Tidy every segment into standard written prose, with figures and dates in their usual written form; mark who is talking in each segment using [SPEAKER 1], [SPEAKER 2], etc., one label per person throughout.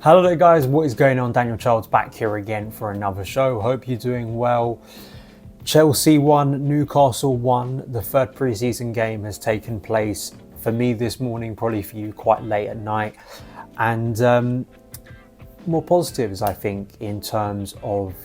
[SPEAKER 1] Hello there guys, what is going on? Daniel Childs back here again for another show. Hope you're doing well. Chelsea won, Newcastle won. The third pre-season game has taken place for me this morning, probably for you quite late at night. And more positives, I think, in terms of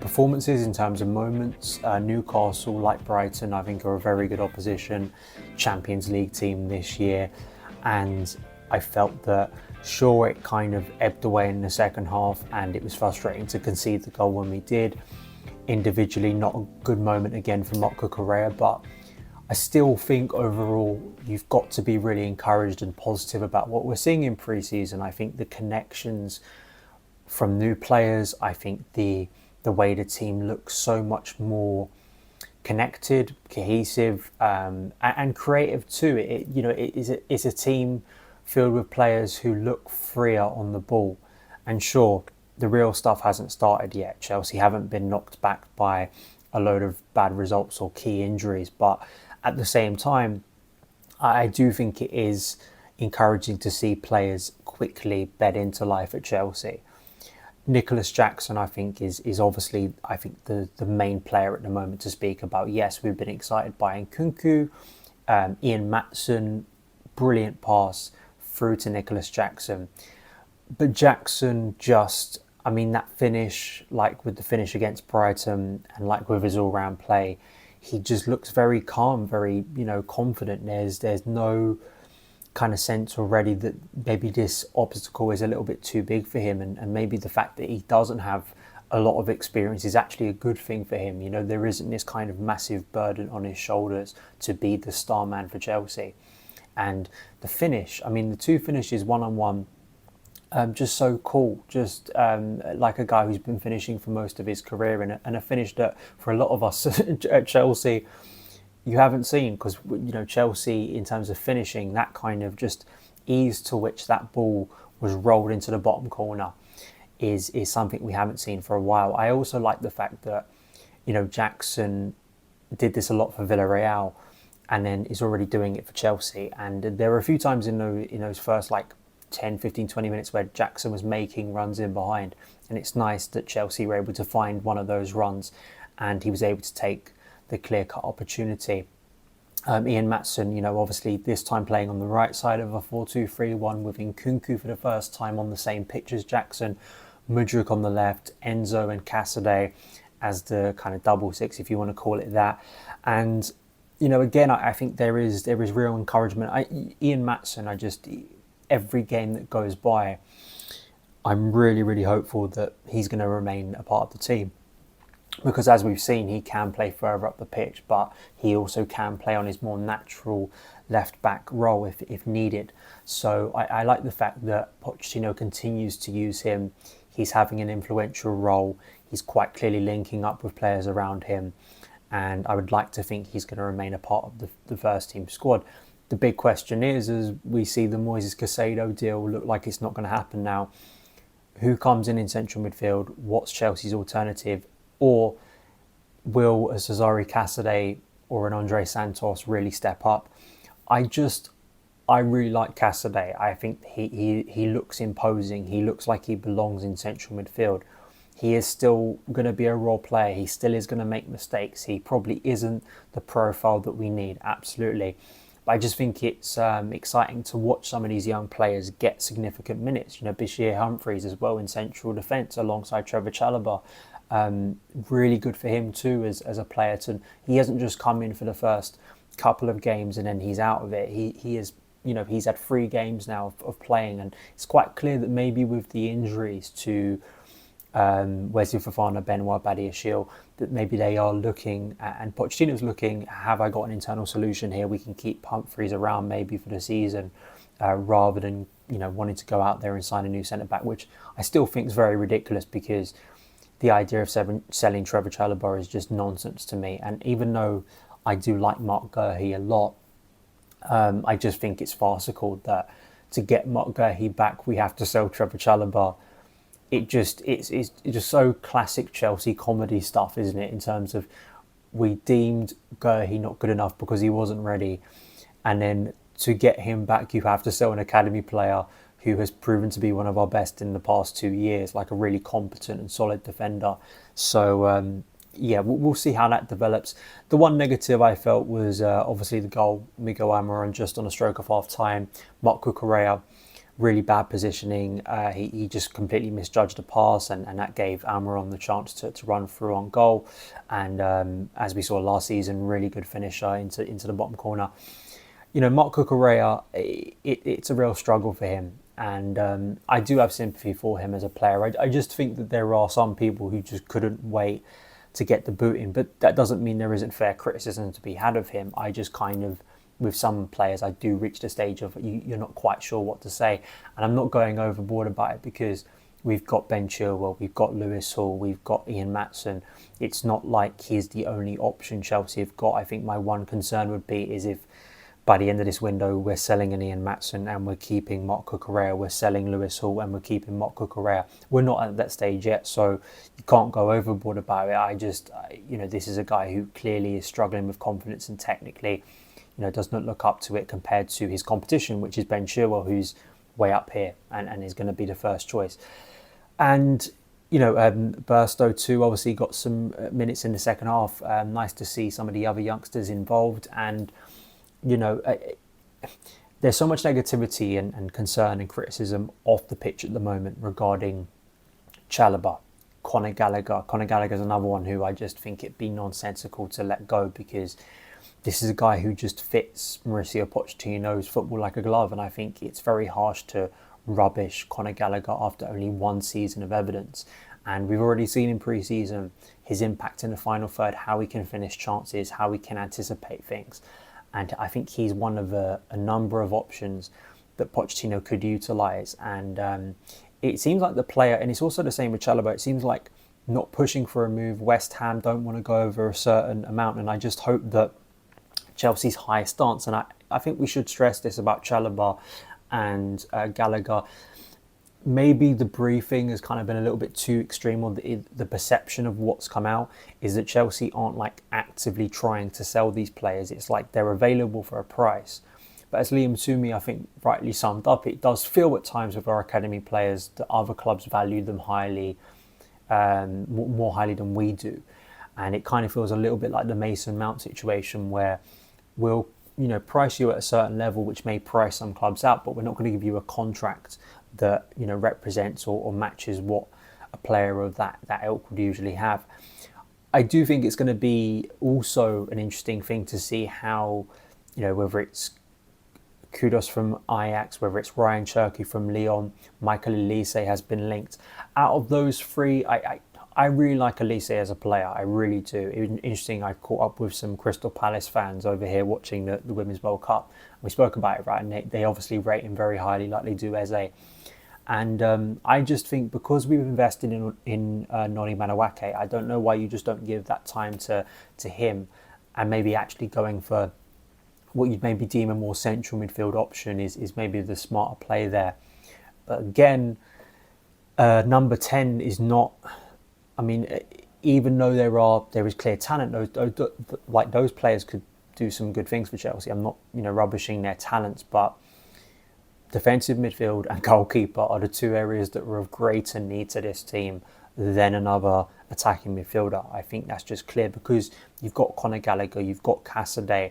[SPEAKER 1] performances, in terms of moments. Newcastle, like Brighton, I think are a very good opposition, Champions League team this year. And I felt that sure, it kind of ebbed away in the second half and it was frustrating to concede the goal when we did. Individually, not a good moment again for Correa, but I still think overall you've got to be really encouraged and positive about what we're seeing in pre-season. I think the connections from new players, I think the way the team looks so much more connected, cohesive, and creative too. It's a team filled with players who look freer on the ball. And sure, the real stuff hasn't started yet. Chelsea haven't been knocked back by a load of bad results or key injuries. But at the same time, I do think it is encouraging to see players quickly bed into life at Chelsea. Nicolas Jackson, I think, is obviously, I think, the main player at the moment to speak about. Yes, we've been excited by Nkunku, Ian Matson, brilliant pass through to Nicolas Jackson. But Jackson just, that finish, like with the finish against Brighton and like with his all-round play, he just looks very calm, very, confident. There's no kind of sense already that maybe this obstacle is a little bit too big for him, and maybe the fact that he doesn't have a lot of experience is actually a good thing for him. There isn't this kind of massive burden on his shoulders to be the star man for Chelsea. And the finish, the two finishes one-on-one, just so cool. Just like a guy who's been finishing for most of his career, and a finish that for a lot of us at Chelsea, you haven't seen, because Chelsea, in terms of finishing, that kind of just ease to which that ball was rolled into the bottom corner is something we haven't seen for a while. I also like the fact that Jackson did this a lot for Villarreal, and then is already doing it for Chelsea. And there were a few times in those first 10, 15, 20 minutes where Jackson was making runs in behind. And it's nice that Chelsea were able to find one of those runs and he was able to take the clear-cut opportunity. Ian Matson, obviously this time playing on the right side of a 4-2-3-1 with Nkunku for the first time on the same pitch as Jackson, Mudryk on the left, Enzo and Caicedo as the kind of double six, if you want to call it that. And again, I think there is real encouragement. Ian Matson, every game that goes by, I'm really, really hopeful that he's going to remain a part of the team. Because as we've seen, he can play further up the pitch, but he also can play on his more natural left-back role if needed. So I like the fact that Pochettino continues to use him. He's having an influential role. He's quite clearly linking up with players around him. And I would like to think he's going to remain a part of the first team squad. The big question is, as we see the Moises Caicedo deal look like it's not going to happen now, who comes in central midfield? What's Chelsea's alternative? Or will a Cesare Caicedo or an Andre Santos really step up? I really like Caicedo. I think he looks imposing. He looks like he belongs in central midfield. He is still going to be a raw player. He still is going to make mistakes. He probably isn't the profile that we need, absolutely. But I just think it's exciting to watch some of these young players get significant minutes. Bashir Humphreys as well in central defence alongside Trevor Chalobah. Really good for him too as a player. He hasn't just come in for the first couple of games and then he's out of it. He is, he's had 3 games now of playing, and it's quite clear that maybe with the injuries to Wesley Fofana, Benoit Badiashile, that maybe they are looking at, and Pochettino's looking, have I got an internal solution here? We can keep Humphreys around maybe for the season rather than wanting to go out there and sign a new centre-back, which I still think is very ridiculous, because the idea of selling Trevor Chalobah is just nonsense to me. And even though I do like Mark Guehi a lot, I just think it's farcical that to get Mark Guehi back, we have to sell Trevor Chalobah. It's just so classic Chelsea comedy stuff, isn't it? In terms of, we deemed Guehi not good enough because he wasn't ready, and then to get him back, you have to sell an academy player who has proven to be one of our best in the past 2 years, like a really competent and solid defender. So yeah, we'll see how that develops. The one negative I felt was obviously the goal, Miguel Almiron just on a stroke of half time. Marc Cucurella, really bad positioning. He just completely misjudged the pass, and that gave Almiron the chance to run through on goal. And as we saw last season, really good finisher into the bottom corner. You know, Marc Cucurella, it's a real struggle for him. And I do have sympathy for him as a player. I just think that there are some people who just couldn't wait to get the boot in. But that doesn't mean there isn't fair criticism to be had of him. I just kind of, with some players, I do reach the stage of you're not quite sure what to say. And I'm not going overboard about it because we've got Ben Chilwell, we've got Lewis Hall, we've got Ian Matson. It's not like he's the only option Chelsea have got. I think my one concern would be is if by the end of this window, we're selling an Ian Matson and we're keeping Marc Cucurella. We're selling Lewis Hall and we're keeping Marc Cucurella. We're not at that stage yet, so you can't go overboard about it. You know, this is a guy who clearly is struggling with confidence and technically, you know, does not look up to it compared to his competition, which is Ben Chilwell, who's way up here and is going to be the first choice. And, you know, Burstow too obviously got some minutes in the second half. Nice to see some of the other youngsters involved. And you know, there's so much negativity and concern and criticism off the pitch at the moment regarding Chalobah, Conor Gallagher. Conor Gallagher's another one who I just think it'd be nonsensical to let go because this is a guy who just fits Mauricio Pochettino's football like a glove, and I think it's very harsh to rubbish Conor Gallagher after only one season of evidence. And we've already seen in pre-season his impact in the final third, how he can finish chances, how he can anticipate things. And I think he's one of a number of options that Pochettino could utilise. And it seems like the player, and it's also the same with Chalobah, it seems like not pushing for a move. West Ham don't want to go over a certain amount. And I just hope that Chelsea's high stance, and I think we should stress this about Chalobah and Gallagher, maybe the briefing has kind of been a little bit too extreme, or the perception of what's come out is that Chelsea aren't like actively trying to sell these players. It's like they're available for a price. But as Liam Toomey, I think, rightly summed up, it does feel at times with our academy players that other clubs value them highly, more highly than we do. And it kind of feels a little bit like the Mason Mount situation where we'll, you know, price you at a certain level, which may price some clubs out, but we're not going to give you a contract that, you know, represents or matches what a player of that ilk would usually have. I do think it's going to be also an interesting thing to see how, you know, whether it's Kudos from Ajax, whether it's Ryan Cherky from Lyon, Michael Elise has been linked. Out of those three, I really like Elise as a player. I really do. It was interesting. I caught up with some Crystal Palace fans over here watching the Women's World Cup. We spoke about it, right? And they obviously rate him very highly, like they do Eze. And I just think because we've invested in Noni Madueke, I don't know why you just don't give that time to him, and maybe actually going for what you'd maybe deem a more central midfield option is maybe the smarter play there. But again, number 10 is not. I mean, even though there is clear talent, those players could do some good things for Chelsea. I'm not, you know, rubbishing their talents, but defensive midfield and goalkeeper are the two areas that were of greater need to this team than another attacking midfielder. I think that's just clear because you've got Conor Gallagher, you've got Caicedo,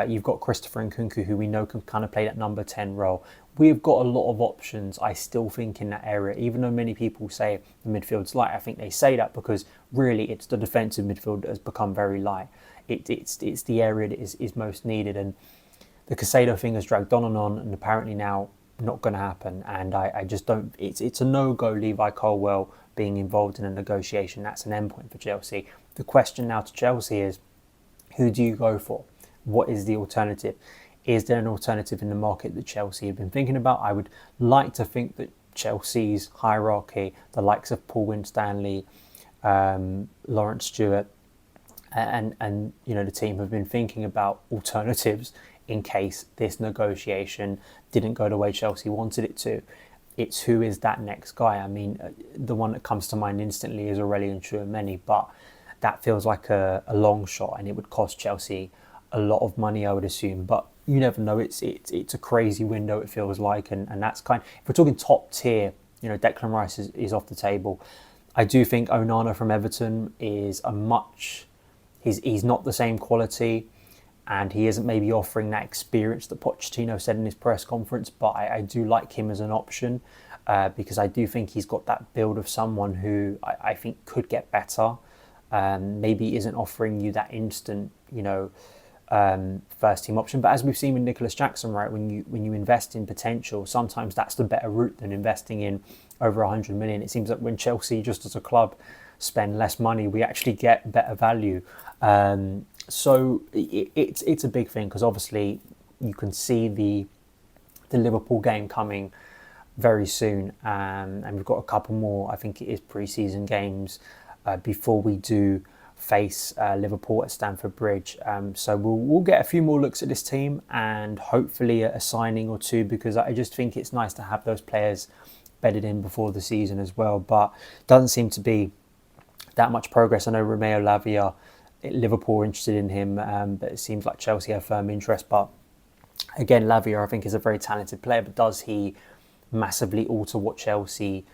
[SPEAKER 1] you've got Christopher Nkunku, who we know can kind of play that number 10 role. We've got a lot of options, I still think, in that area, even though many people say the midfield's light. I think they say that because really it's the defensive midfield that has become very light. It's the area that is most needed, and the Caicedo thing has dragged on, and apparently now not going to happen. And I just don't. It's a no-go. Levi Colwill being involved in a negotiation, that's an endpoint for Chelsea. The question now to Chelsea is, who do you go for? What is the alternative? Is there an alternative in the market that Chelsea have been thinking about? I would like to think that Chelsea's hierarchy, the likes of Paul Winstanley, Lawrence Stewart, and you know, the team have been thinking about alternatives in case this negotiation didn't go the way Chelsea wanted it to. It's who is that next guy? I mean, the one that comes to mind instantly is Aurelien Tchouameni, but that feels like a long shot, and it would cost Chelsea a lot of money, I would assume. But you never know. It's a crazy window, it feels like, and that's if we're talking top tier, Declan Rice is off the table. I do think Onana from Everton is he's not the same quality, and he isn't maybe offering that experience that Pochettino said in his press conference, but I do like him as an option because I do think he's got that build of someone who I think could get better. Maybe isn't offering you that instant, first team option. But as we've seen with Nicolas Jackson, right, when you invest in potential, sometimes that's the better route than investing in over 100 million. It seems that when Chelsea, just as a club, spend less money, we actually get better value. So it's a big thing because obviously you can see the Liverpool game coming very soon, and we've got a couple more. I think it is pre-season games before we do face Liverpool at Stamford Bridge. So we'll get a few more looks at this team and hopefully a signing or two, because I just think it's nice to have those players bedded in before the season as well. But doesn't seem to be that much progress. I know Romeo Lavia, Liverpool are interested in him, but it seems like Chelsea have firm interest. But again, Lavia I think is a very talented player, but does he massively alter what Chelsea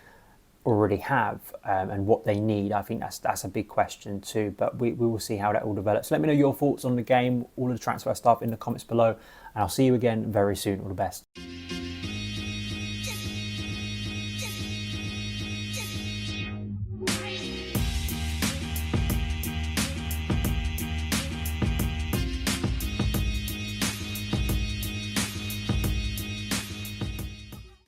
[SPEAKER 1] already have and what they need? I think that's a big question too, but we will see how that all develops. Let me know your thoughts on the game, all of the transfer stuff in the comments below, and I'll see you again very soon. All the best.